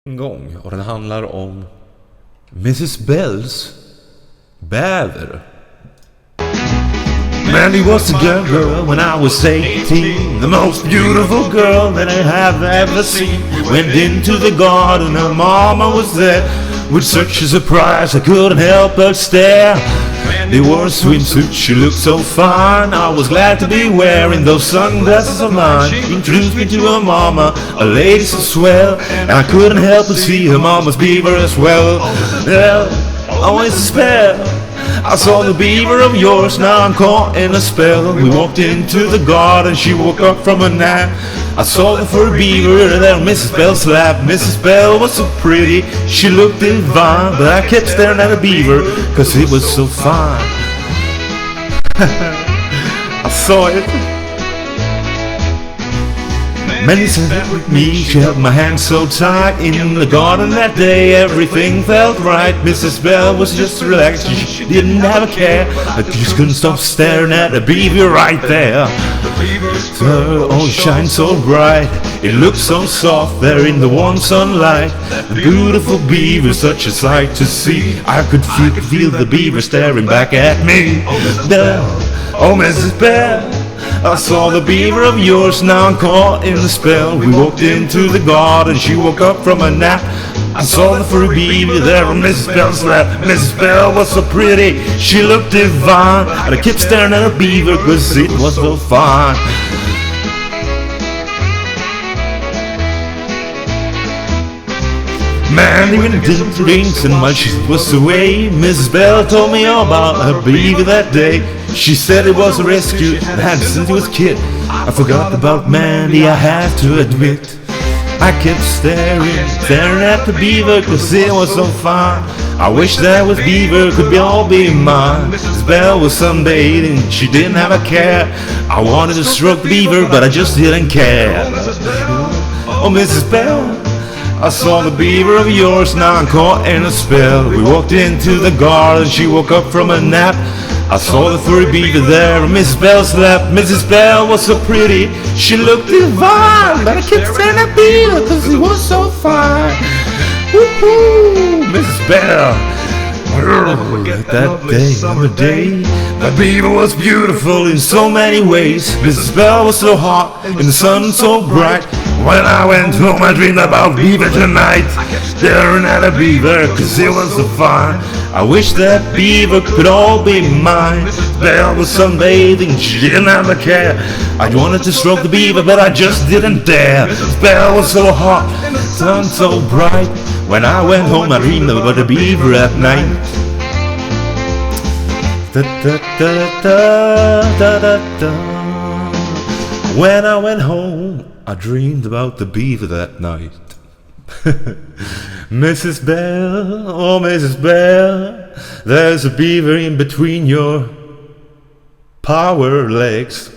en gång, och den handlar om Mrs. Bells Beaver. Mandy was a girl when I was 18, the most beautiful girl that I have ever seen. Went into the garden, her mama was there. With such a surprise I couldn't help but stare. They wore a swimsuit, she looked so fine. I was glad to be wearing those sunglasses of mine. She introduced me to her mama, a lady so swell, and I couldn't help but see her mama's beaver as well. Well, always a spell. I saw the beaver of yours, now I'm caught in a spell. We walked into the garden, she woke up from a nap. I saw the fur beaver there on Mrs. Bell's lap. Mrs. Bell was so pretty, she looked divine, but I kept staring at the beaver, cause it was so fine. I saw it. Mandy sat with me, she held my hand so tight. In the garden that day, everything felt right. Mrs. Bell was just relaxed, she didn't have a care. I just couldn't stop staring at the beaver right there. So, oh, it shines so bright, it looks so soft there in the warm sunlight. The beautiful beaver, such a sight to see. I could feel the beaver staring back at me. Bell, oh Mrs. Bell, I saw the beaver of yours, now I'm caught in the spell. We walked into the garden, she woke up from a nap. I saw the furry beaver there on Mrs. Bell's lap. Mrs. Bell was so pretty, she looked divine, and I kept staring at her beaver, cause it was so fine. Mandy went into drinks, and while she was away, Mrs. Bell told me all about her beaver that day. She said it was a rescue and had since he was a kid. I forgot about Mandy, I have to admit. I kept staring at the beaver, cause it was so fine. I wish that was beaver could all be mine. Mrs. Bell was sunbathing, she didn't have a care. I wanted to stroke the beaver, but I just didn't care. Oh Mrs. Bell, I saw the beaver of yours, now I'm caught in a spell. We walked into the garden, she woke up from a nap. I saw the furry beaver there on Mrs. Bell's lap. Mrs. Bell was so pretty, she looked divine, but I kept staring at beaver, cause it was so fine. Woo-hoo, Mrs. Bell. That day, summer day, the beaver was beautiful in so many ways. Mrs. Bell was so hot, and the sun so bright. When I went home I dreamed about beaver tonight. I kept staring at a beaver, cause it was so fine. I wish that beaver could all be mine. Mrs. Bell was sunbathing, she didn't have a care. I wanted to stroke the beaver, but I just didn't dare. Mrs. Bell was so hot, and the sun so bright. When I went home I dreamed about a beaver at night. Da, da, da, da, da, da, da. When I went home I dreamed about the beaver that night. Mrs. Bell, oh Mrs. Bell, there's a beaver in between your power legs.